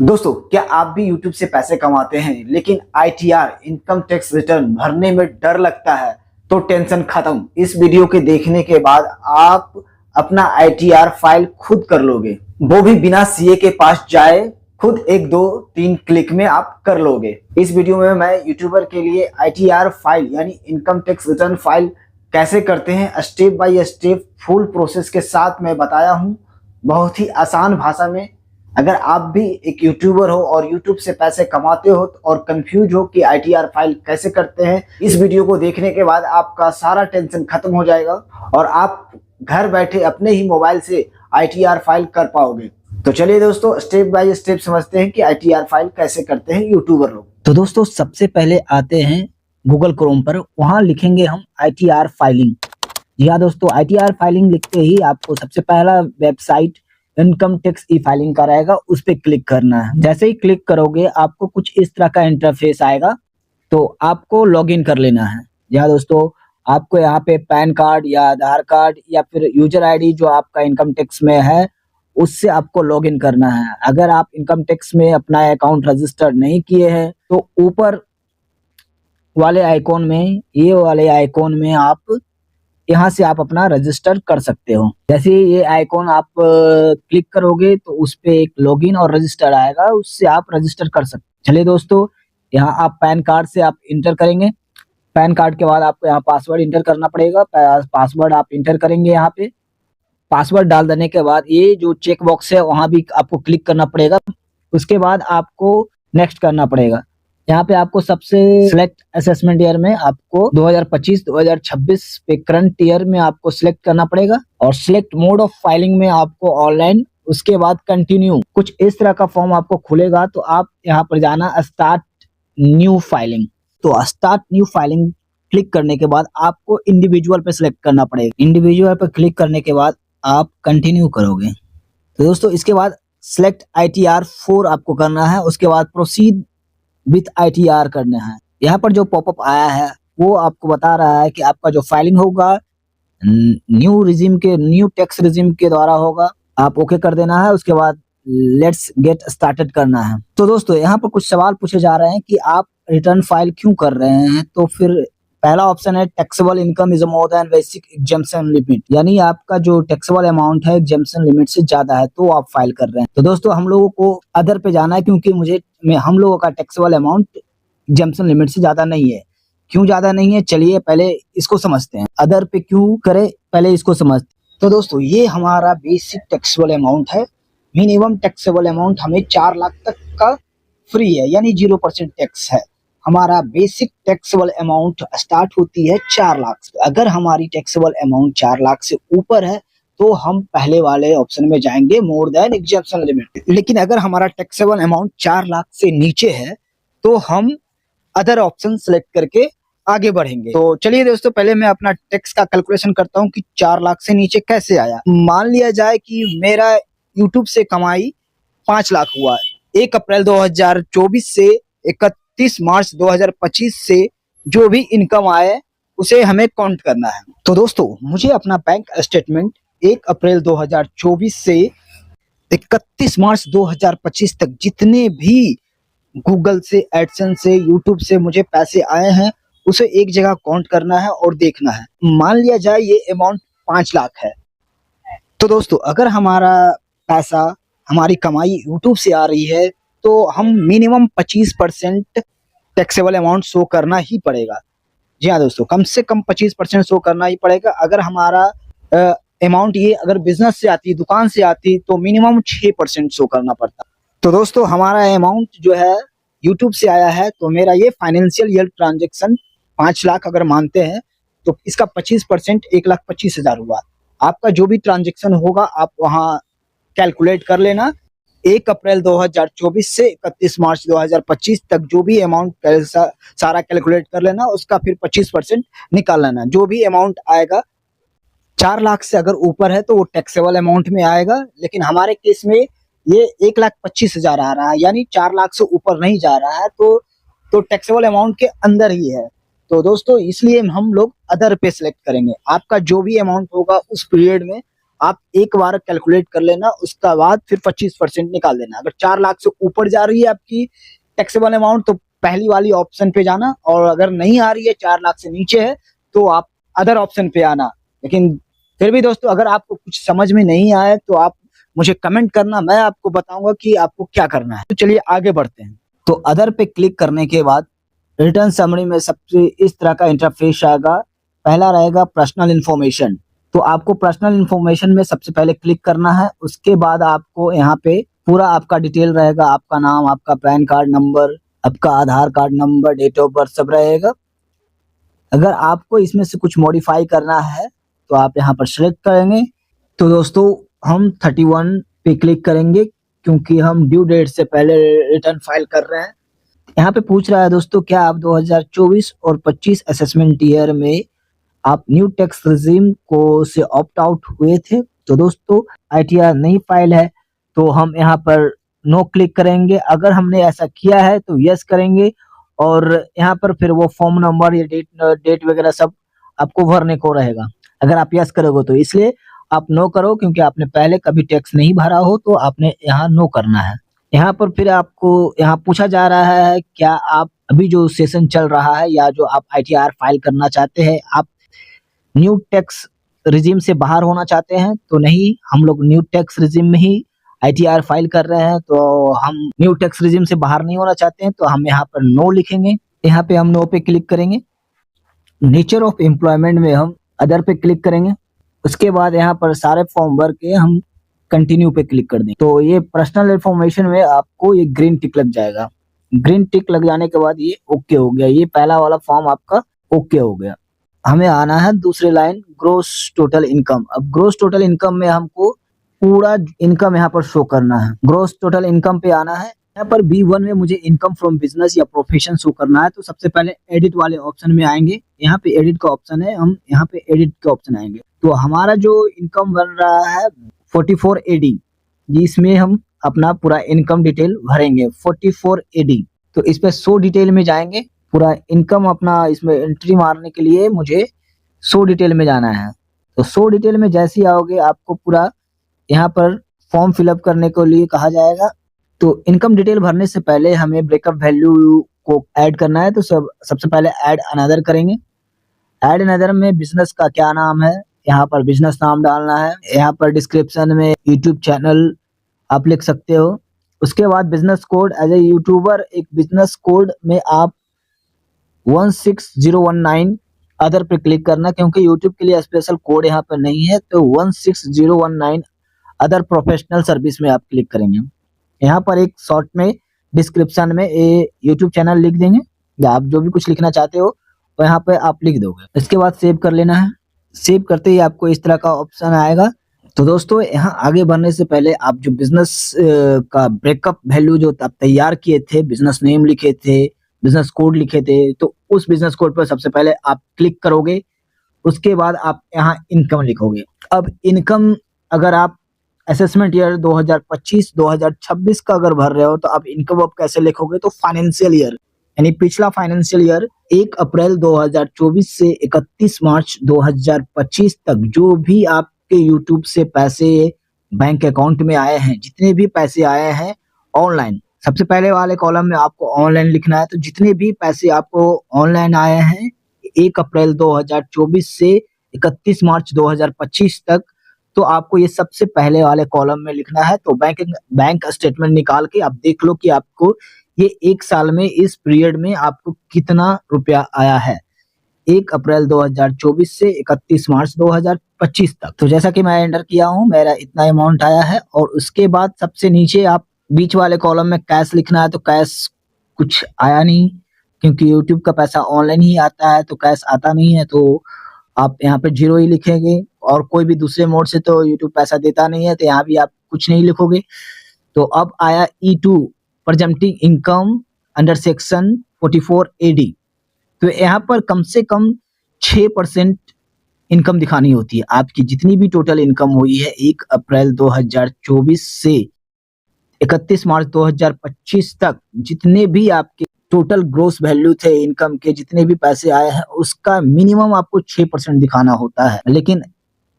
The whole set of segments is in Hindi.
दोस्तों, क्या आप भी YouTube से पैसे कमाते हैं लेकिन आईटीआर इनकम टैक्स रिटर्न भरने में डर लगता है? तो टेंशन खत्म। इस वीडियो के देखने के बाद आप अपना आईटीआर फाइल खुद कर लोगे, वो भी बिना सीए के पास जाए। खुद 1 2 3 क्लिक में आप कर लोगे। इस वीडियो में मैं यूट्यूबर के लिए आईटीआर फाइल यानी इनकम टैक्स रिटर्न फाइल कैसे करते हैं step by step full process के साथ मैं बताया हूँ, बहुत ही आसान भाषा में। अगर आप भी एक यूट्यूबर हो और यूट्यूब से पैसे कमाते हो और कंफ्यूज हो कि आईटीआर फाइल कैसे करते हैं, इस वीडियो को देखने के बाद आपका सारा टेंशन खत्म हो जाएगा और आप घर बैठे अपने ही मोबाइल से आईटीआर फाइल कर पाओगे। तो चलिए दोस्तों, स्टेप बाय स्टेप समझते हैं कि आईटीआर फाइल कैसे करते हैं यूट्यूबर लोग। तो दोस्तों सबसे पहले आते हैं गूगल क्रोम पर, वहां लिखेंगे हम आईटीआर फाइलिंग। जी हाँ दोस्तों, आईटीआर फाइलिंग लिखते ही आपको सबसे पहला website income tax e filing का रहेगा, उस पर क्लिक करना है। जैसे ही क्लिक करोगे आपको कुछ इस तरह का इंटरफेस आएगा, तो आपको लॉगिन कर लेना है। जी हाँ दोस्तों, आपको यहाँ पे पैन कार्ड या आधार कार्ड या फिर यूजर आईडी जो आपका इनकम टैक्स में है उससे आपको लॉगिन करना है। अगर आप इनकम टैक्स में अपना अकाउंट रजिस्टर नहीं किए हैं तो ऊपर वाले आइकॉन में, ये वाले आइकॉन में आप यहाँ से आप अपना रजिस्टर कर सकते हो। जैसे ये आइकॉन आप क्लिक करोगे तो उस पे एक लॉगिन और रजिस्टर आएगा, उससे आप रजिस्टर कर सकते। चलिए दोस्तों, यहाँ आप पैन कार्ड से आप इंटर करेंगे। पैन कार्ड के बाद आपको यहाँ पासवर्ड इंटर करना पड़ेगा। पासवर्ड आप इंटर करेंगे। यहाँ पे पासवर्ड डाल देने के बाद ये जो चेक बॉक्स है वहां भी आपको क्लिक करना पड़ेगा। उसके बाद आपको नेक्स्ट करना पड़ेगा। यहाँ पे आपको सबसे सिलेक्ट असेसमेंट ईयर में आपको 2025-2026 पे करंट ईयर में आपको सिलेक्ट करना पड़ेगा और सिलेक्ट मोड ऑफ फाइलिंग में आपको ऑनलाइन, उसके बाद कंटिन्यू, कुछ इस तरह का फॉर्म आपको खुलेगा। तो आप यहाँ पर जाना स्टार्ट न्यू फाइलिंग। तो स्टार्ट न्यू फाइलिंग क्लिक करने के बाद आपको इंडिविजुअल पे सिलेक्ट करना पड़ेगा। इंडिविजुअल पे क्लिक करने के बाद आप कंटिन्यू करोगे। तो दोस्तों इसके बाद सिलेक्ट आईटीआर 4 आपको करना है। उसके बाद प्रोसीड विथ आईटीआर करना है। यहाँ पर जो पॉपअप आया है वो आपको बता रहा है कि आपका जो फाइलिंग होगा न्यू टैक्स रिजिम के द्वारा होगा। आप ओके कर देना है। उसके बाद लेट्स गेट स्टार्टेड करना है। तो दोस्तों यहाँ पर कुछ सवाल पूछे जा रहे हैं कि आप रिटर्न फाइल क्यों कर रहे हैं। तो फिर पहला ऑप्शन है taxable income is more than basic exemption limit, यानी आपका जो टैक्सेबल अमाउंट है एग्जेम्पशन लिमिट से ज्यादा है तो आप फाइल कर रहे हैं। तो दोस्तों हम लोगों को अदर पे जाना है, क्योंकि हम लोगों का टैक्सेबल अमाउंट एग्जेम्पशन लिमिट से ज्यादा नहीं है। क्यों ज्यादा नहीं है, चलिए पहले इसको समझते हैं। अदर पे क्यों करे, पहले इसको समझते हैं। तो दोस्तों ये हमारा बेसिक टैक्सेबल अमाउंट है। मिनिमम टैक्सेबल अमाउंट हमें 4 लाख तक का फ्री है, यानी 0% टैक्स है। हमारा बेसिक टैक्सेबल अमाउंट स्टार्ट होती है 4 लाख से। अगर हमारी टैक्सेबल अमाउंट 4 लाख से ऊपर है तो हम पहले वाले ऑप्शन में जाएंगे मोर देन एग्जेम्पशन लिमिट। लेकिन अगर हमारा टैक्सेबल अमाउंट 4 लाख से नीचे है तो हम अदर ऑप्शन सेलेक्ट करके आगे बढ़ेंगे। तो चलिए दोस्तों, पहले मैं अपना टैक्स का कैलकुलेशन करता हूँ कि 4 लाख से नीचे कैसे आया। मान लिया जाए कि मेरा यूट्यूब से कमाई 5 लाख हुआ। 1 अप्रैल 2024 से 31 मार्च 2025 से जो भी इनकम आए उसे हमें काउंट करना है। तो दोस्तों मुझे अपना बैंक स्टेटमेंट 1 अप्रैल 2024 से 31 मार्च 2025 तक जितने भी गूगल से, एडसेंस से, यूट्यूब से मुझे पैसे आए हैं उसे एक जगह काउंट करना है और देखना है। मान लिया जाए ये अमाउंट 5 लाख है। तो दोस्तों अगर हमारा पैसा, हमारी कमाई यूट्यूब से आ रही है तो हम मिनिमम 25% टैक्सेबल अमाउंट शो करना ही पड़ेगा। जी हाँ दोस्तों, कम से कम 25% शो करना ही पड़ेगा। अगर हमारा अमाउंट ये अगर बिजनेस से आती, दुकान से आती, तो मिनिमम 6% शो करना पड़ता। तो दोस्तों हमारा अमाउंट जो है यूट्यूब से आया है, तो मेरा ये फाइनेंशियल ईयर ट्रांजेक्शन 5 लाख अगर मानते हैं तो इसका 25% 1,25,000 हुआ। आपका जो भी ट्रांजेक्शन होगा आप वहाँ कैलकुलेट कर लेना। 1 अप्रैल 2024 से 31 मार्च 2025 तक जो भी अमाउंट सारा कैलकुलेट कर लेना, उसका फिर 25% निकाल लेना। जो भी अमाउंट आएगा 4 लाख से अगर ऊपर है तो वो टैक्सेबल अमाउंट में आएगा। लेकिन हमारे केस में ये 1,25,000 आ रहा है, यानी 4 लाख से ऊपर नहीं जा रहा है, तो टैक्सेबल अमाउंट के अंदर ही है। तो दोस्तों इसलिए हम लोग अदर पे सिलेक्ट करेंगे। आपका जो भी अमाउंट होगा उस पीरियड में आप एक बार कैलकुलेट कर लेना, उसका बाद फिर 25% निकाल देना। अगर 4 लाख से ऊपर जा रही है आपकी टैक्सेबल अमाउंट तो पहली वाली ऑप्शन पे जाना, और अगर नहीं आ रही है 4 लाख से नीचे है तो आप अदर ऑप्शन पे आना। लेकिन फिर भी दोस्तों अगर आपको कुछ समझ में नहीं आए तो आप मुझे कमेंट करना, मैं आपको बताऊंगा कि आपको क्या करना है। तो चलिए आगे बढ़ते हैं। तो अदर पे क्लिक करने के बाद रिटर्न समरी में सबसे इस तरह का इंटरफेस आएगा। पहला रहेगा पर्सनल इन्फॉर्मेशन। तो आपको पर्सनल इन्फॉर्मेशन में सबसे पहले क्लिक करना है। उसके बाद आपको यहाँ पे पूरा आपका डिटेल रहेगा, आपका नाम, आपका पैन कार्ड नंबर, आपका Aadhaar card number, date of birth सब रहेगा। अगर आपको इसमें से कुछ मॉडिफाई करना है तो आप यहाँ पर सिलेक्ट करेंगे। तो दोस्तों हम 31 पे क्लिक करेंगे क्योंकि हम ड्यू डेट से पहले रिटर्न फाइल कर रहे हैं। यहाँ पे पूछ रहा है दोस्तों क्या आप 2024 और 25 असेसमेंट ईयर में आप न्यू टैक्स रिजीम को से ऑप्ट आउट हुए थे। तो दोस्तों आईटीआर नहीं फाइल है तो हम यहाँ पर नो क्लिक करेंगे। अगर हमने ऐसा किया है तो यस करेंगे, और यहाँ पर फिर वो फॉर्म नंबर या डेट वगैरह सब आपको भरने को रहेगा अगर आप यस करोगे तो। इसलिए आप नो करो क्योंकि आपने पहले कभी टैक्स नहीं भरा हो तो आपने यहाँ नो करना है। यहाँ पर फिर आपको यहाँ पूछा जा रहा है क्या आप अभी जो सेशन चल रहा है या जो आप आईटीआर फाइल करना चाहते हैं आप न्यू टैक्स रिजीम से बाहर होना चाहते हैं। तो नहीं, हम लोग न्यू टैक्स रिजीम में ही आईटीआर फाइल कर रहे हैं, तो हम न्यू टैक्स रिजीम से बाहर नहीं होना चाहते हैं, तो हम यहाँ पर नो लिखेंगे। यहाँ पे हम नो पे क्लिक करेंगे। नेचर ऑफ एम्प्लॉयमेंट में हम अदर पे क्लिक करेंगे। उसके बाद यहाँ पर सारे फॉर्म भर के हम कंटिन्यू पे क्लिक कर देंगे। तो ये पर्सनल इन्फॉर्मेशन में आपको ये ग्रीन टिक लग जाएगा। ग्रीन टिक लग जाने के बाद ये ओके हो गया, ये पहला वाला फॉर्म आपका ओके हो गया। हमें आना है दूसरी लाइन ग्रोस टोटल इनकम। अब ग्रोस टोटल इनकम में हमको पूरा इनकम यहाँ पर शो करना है। ग्रोस टोटल इनकम पे आना है। यहाँ पर B1 में मुझे इनकम फ्रॉम बिजनेस या प्रोफेशन शो करना है, तो सबसे पहले एडिट वाले ऑप्शन में आएंगे। यहाँ पे एडिट का ऑप्शन है, हम यहाँ पे एडिट के ऑप्शन आएंगे। तो हमारा जो इनकम बन रहा है 44 AD, जिसमें हम अपना पूरा इनकम डिटेल भरेंगे 44 AD। तो इस पे 100 डिटेल में जाएंगे। पूरा इनकम अपना इसमें एंट्री मारने के लिए मुझे 100 डिटेल में जाना है। तो 100 डिटेल में जैसे ही आओगे आपको पूरा यहाँ पर फॉर्म फिलअप करने के लिए कहा जाएगा। तो इनकम डिटेल भरने से पहले हमें ब्रेकअप वैल्यू को ऐड करना है, तो सबसे पहले ऐड अनदर करेंगे। ऐड अनदर में बिजनेस का क्या नाम है, यहाँ पर बिजनेस नाम डालना है। यहाँ पर डिस्क्रिप्शन में यूट्यूब चैनल आप लिख सकते हो। उसके बाद business code, as a YouTuber एक बिजनेस कोड में आप 16019 अदर पे क्लिक करना, क्योंकि यूट्यूब के लिए स्पेशल कोड यहाँ पर नहीं है। तो 16019 अदर प्रोफेशनल सर्विस में आप क्लिक करेंगे। यहाँ पर एक शॉर्ट में डिस्क्रिप्शन में ये यूट्यूब चैनल लिख देंगे, या आप जो भी कुछ लिखना चाहते हो वो यहाँ पे आप लिख दोगे। इसके बाद सेव कर लेना है। सेव करते ही आपको इस तरह का ऑप्शन आएगा। तो दोस्तों यहाँ आगे बढ़ने से पहले आप जो बिजनेस का ब्रेकअप वैल्यू जो आप तैयार किए थे, बिजनेस नेम लिखे थे, बिजनेस कोड लिखे थे, तो उस बिजनेस कोड पर सबसे पहले आप क्लिक करोगे। उसके बाद आप यहाँ इनकम लिखोगे। अब इनकम अगर आप असेसमेंट ईयर 2025-2026 का अगर भर रहे हो तो आप इनकम आप कैसे लिखोगे, तो फाइनेंशियल ईयर यानी पिछला फाइनेंशियल ईयर 1 अप्रैल 2024 से 31 मार्च 2025 तक जो भी आपके यूट्यूब से पैसे बैंक अकाउंट में आए हैं, जितने भी पैसे आए हैं ऑनलाइन, सबसे पहले वाले कॉलम में आपको ऑनलाइन लिखना है। तो जितने भी पैसे आपको ऑनलाइन आए हैं 1 अप्रैल 2024 से 31 मार्च 2025 तक, तो आपको ये सबसे पहले वाले कॉलम में लिखना है। तो बैंक स्टेटमेंट निकाल के आप देख लो कि आपको ये 1 साल में इस पीरियड में आपको कितना रुपया आया है 1 अप्रैल 2024 से 31 मार्च 2025 तक। तो जैसा कि मैं एंटर किया हूँ, मेरा इतना अमाउंट आया है। और उसके बाद सबसे नीचे आप बीच वाले कॉलम में कैश लिखना है। तो कैश कुछ आया नहीं, क्योंकि यूट्यूब का पैसा ऑनलाइन ही आता है, तो कैश आता नहीं है, तो आप यहाँ पे 0 ही लिखेंगे। और कोई भी दूसरे मोड से तो यूट्यूब पैसा देता नहीं है, तो यहाँ भी आप कुछ नहीं लिखोगे। तो अब आया E2 presenting income under section 44 AD। तो यहाँ पर कम से कम 6% इनकम दिखानी होती है। आपकी जितनी भी टोटल इनकम हुई है 1 अप्रैल 2024 से 31 मार्च 2025 तक, जितने भी आपके टोटल ग्रोस वैल्यू थे इनकम के, जितने भी पैसे आए हैं, उसका मिनिमम आपको 6% दिखाना होता है। लेकिन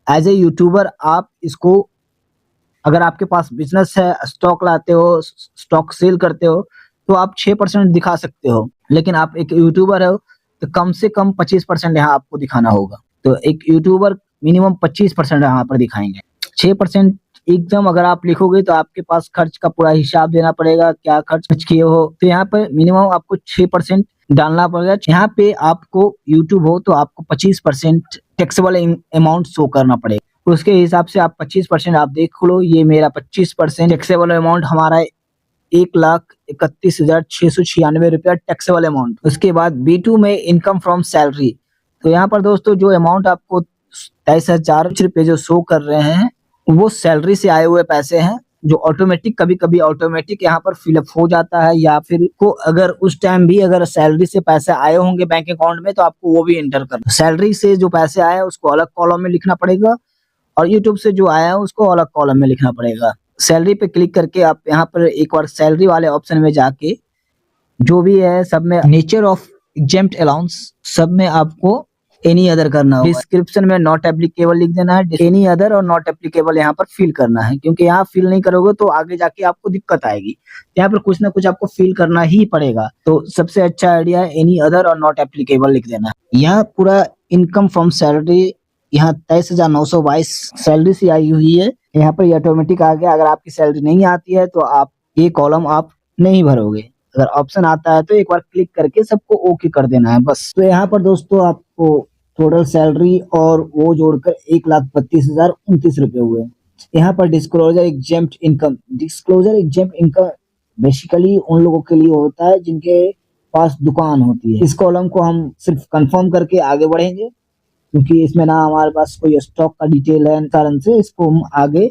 एज ए यूट्यूबर आप इसको, अगर आपके पास बिजनेस है, स्टॉक लाते हो, स्टॉक सेल करते हो, तो आप 6% दिखा सकते हो। लेकिन आप एक यूट्यूबर हो तो कम से कम 25% यहाँ आपको दिखाना होगा। तो एक यूट्यूबर मिनिमम 25% यहाँ पर दिखाएंगे। 6% एकदम अगर आप लिखोगे तो आपके पास खर्च का पूरा हिसाब देना पड़ेगा, क्या खर्च किए हो। तो यहाँ पर मिनिमम आपको 6% डालना पड़ेगा। यहाँ पे आपको यूट्यूब हो तो आपको 25% टैक्सेबल अमाउंट शो करना पड़ेगा। उसके हिसाब से आप 25% आप देख लो, ये मेरा 25% टैक्सेबल अमाउंट हमारा 1,31,696 रुपया टैक्सेबल अमाउंट। उसके बाद B2 में इनकम फ्रॉम सैलरी। तो यहाँ पर दोस्तों जो अमाउंट आपको 23,000 रुपये जो शो कर रहे हैं वो सैलरी से आए हुए पैसे हैं, जो ऑटोमेटिक कभी कभी ऑटोमेटिक यहाँ पर फिलअप हो जाता है, या फिर को अगर उस टाइम भी अगर सैलरी से पैसे आए होंगे बैंक अकाउंट में तो आपको वो भी एंटर करना। सैलरी से जो पैसे आए हैं उसको अलग कॉलम में लिखना पड़ेगा, और यूट्यूब से जो आया है उसको अलग कॉलम में लिखना पड़ेगा। सैलरी पे क्लिक करके आप यहाँ पर एक बार सैलरी वाले ऑप्शन में जाके जो भी है सब में नेचर ऑफ एग्जेम्प्ट अलाउंस सब में आपको एनी अदर करना होगा। डिस्क्रिप्शन में नॉट एप्लीकेबल लिख देना है, एनी अदर और नॉट एप्लीकेबल यहाँ पर फिल करना है, क्योंकि यहाँ फिल नहीं करोगे तो आगे जाके आपको दिक्कत आएगी। यहाँ पर कुछ ना कुछ आपको फिल करना ही पड़ेगा। तो सबसे अच्छा आइडिया है एनी अदर और नॉट एप्लीकेबल लिख देना है। यहाँ पूरा इनकम फ्रॉम सैलरी यहाँ 23,922 सैलरी से आई हुई है। यहाँ पर ऑटोमेटिक आ गया। अगर आपकी सैलरी नहीं आती है तो आप ये कॉलम आप नहीं भरोगे। अगर ऑप्शन आता है तो एक बार क्लिक करके सबको ओके कर देना है बस। तो यहाँ पर दोस्तों आपको टोटल सैलरी और वो जोड़कर 1,32,029 रुपये हुए। यहाँ पर disclosure exempt income. Disclosure exempt income basically उन लोगों के लिए होता है जिनके पास दुकान होती है। इस कॉलम को हम सिर्फ कंफर्म करके आगे बढ़ेंगे, क्योंकि इसमें ना हमारे पास कोई स्टॉक का डिटेल है, कारण से इसको हम आगे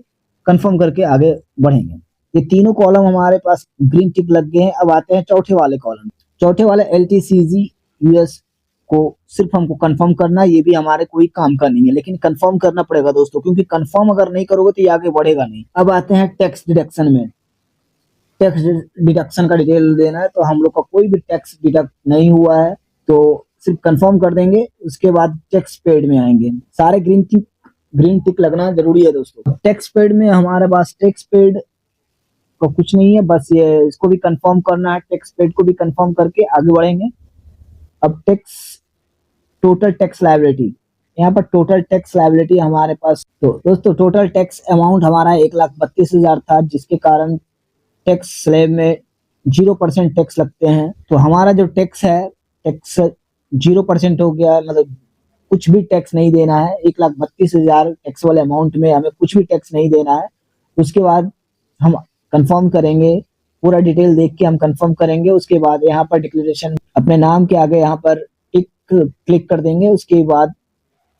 कंफर्म करके आगे बढ़ेंगे। ये तीनों कॉलम हमारे पास ग्रीन टिक लग गए हैं। अब आते हैं चौथे वाले कॉलम। चौथे वाले LTCG US को सिर्फ हमको कंफर्म करना है। ये भी हमारे कोई काम का नहीं है, लेकिन कंफर्म करना पड़ेगा दोस्तों, क्योंकि कंफर्म अगर नहीं करोगे तो ये आगे बढ़ेगा नहीं। अब आते हैं टैक्स डिडक्शन में। टैक्स डिडक्शन का डिटेल देना है, तो हम लोग का कोई भी टैक्स डिडक्ट नहीं हुआ है तो सिर्फ कंफर्म कर देंगे। उसके बाद टैक्स पेड में आएंगे। सारे ग्रीन टिक लगना जरूरी है दोस्तों। टैक्स पेड में हमारे पास टैक्स पेड तो कुछ नहीं है, बस ये इसको भी कंफर्म करना है। टैक्स पेड को भी कंफर्म करके आगे बढ़ेंगे। अब टोटल टैक्स लायबिलिटी। यहाँ पर टोटल टैक्स लायबिलिटी हमारे पास, तो दोस्तों टोटल टैक्स अमाउंट हमारा 1,32,000 था, जिसके कारण टैक्स स्लैब में 0% टैक्स लगते हैं। तो हमारा जो टैक्स है, टैक्स 0% हो गया, मतलब कुछ भी टैक्स नहीं देना है। 1,32,000 टैक्स वाले अमाउंट में हमें कुछ भी टैक्स नहीं देना है। उसके बाद हम कंफर्म करेंगे, पूरा डिटेल देख के हम कंफर्म करेंगे। उसके बाद यहाँ पर डिक्लेरेशन अपने नाम के आगे यहाँ पर टिक क्लिक कर देंगे। उसके बाद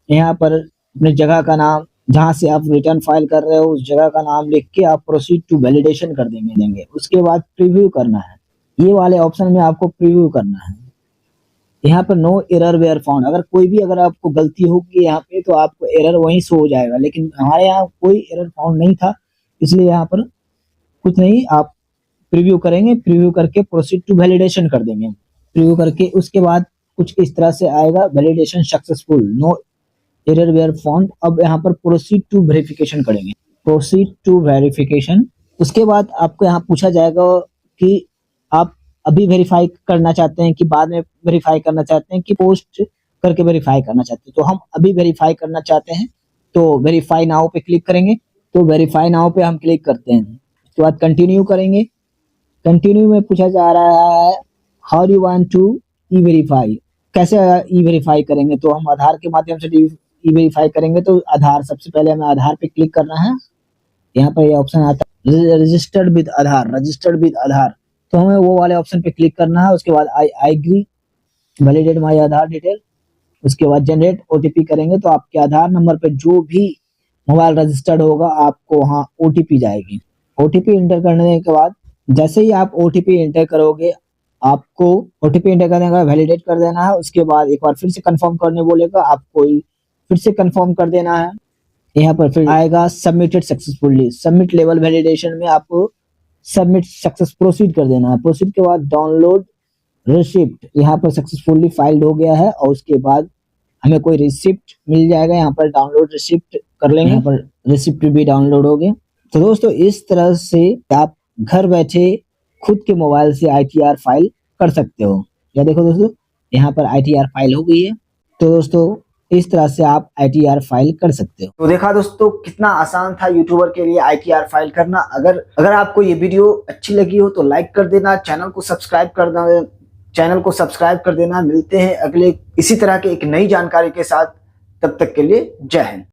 यहाँ पर अपने जगह का नाम, जहाँ से आप रिटर्न फाइल कर रहे हो उस जगह का नाम लिख के आप प्रोसीड टू वैलिडेशन कर देंगे। उसके बाद प्रीव्यू करना है। ये वाले ऑप्शन में आपको प्रीव्यू करना है। यहाँ पर नो एरर वेयर फाउंड। अगर आपको गलती होगी यहाँ पे तो आपको एरर वहीं शो हो जाएगा, लेकिन हमारे यहाँ कोई एरर फाउंड नहीं था, इसलिए यहाँ पर कुछ नहीं। आप प्रीव्यू करेंगे, प्रीव्यू करके प्रोसीड टू वैलिडेशन कर देंगे। प्रीव्यू करके उसके बाद कुछ इस तरह से आएगा, validation successful, no error were found. अब यहाँ पर प्रोसीड टू वेरिफिकेशन करेंगे। Proceed to verification. उसके बाद आपको यहाँ पूछा जाएगा कि आप अभी वेरीफाई करना चाहते हैं कि बाद में वेरीफाई करना चाहते हैं कि पोस्ट करके वेरीफाई करना चाहते हैं। तो हम अभी वेरीफाई करना चाहते हैं, तो वेरीफाई नाउ पे क्लिक करेंगे। तो वेरीफाई नाउ पे हम क्लिक करते हैं। उसके बाद कंटिन्यू करेंगे। कंटिन्यू में पूछा जा रहा है how you want to e verify. कैसे ई वेरीफाई करेंगे, तो हम आधार के माध्यम से ई वेरीफाई करेंगे। तो आधार, सबसे पहले हमें आधार पे क्लिक करना है। यहाँ पर ये ऑप्शन आता है रजिस्टर्ड विद आधार, तो हमें वो वाले ऑप्शन पे क्लिक करना है। उसके बाद I agree, validate my Aadhaar detail. उसके बाद जनरेट OTP करेंगे, तो आपके आधार नंबर पे जो भी मोबाइल रजिस्टर्ड होगा आपको वहाँ OTP जाएगी। OTP इंटर करने के बाद जैसे ही आप OTP इंटर करोगे, आपको OTP इंटर करने का वैलिडेट कर देना है। उसके बाद एक बार फिर से कंफर्म करने बोलेगा, आपको फिर से कंफर्म कर देना है। यहाँ पर फिर आएगा submitted successfully. Submit level validation में आपको सबमिट सक्सेस प्रोसीड कर देना है। प्रोसीड के बाद डाउनलोड रिसिप्ट, यहाँ पर सक्सेसफुली फाइल्ड हो गया है। और उसके बाद हमें कोई रिसिप्ट मिल जाएगा। यहाँ पर डाउनलोड रिसिप्ट कर लेंगे, यहाँ पर रिसिप्ट भी डाउनलोड हो गए। तो दोस्तों इस तरह से आप घर बैठे खुद के मोबाइल से ITR फाइल कर सकते हो। या देखो दोस्तों यहाँ पर ITR फाइल हो गई है। तो दोस्तों इस तरह से आप ITR फाइल कर सकते हो। तो देखा दोस्तों कितना आसान था यूट्यूबर के लिए ITR फाइल करना। अगर आपको ये वीडियो अच्छी लगी हो तो लाइक कर देना, चैनल को सब्सक्राइब कर देना। मिलते हैं अगले इसी तरह के एक नई जानकारी के साथ, तब तक के लिए जय हिंद।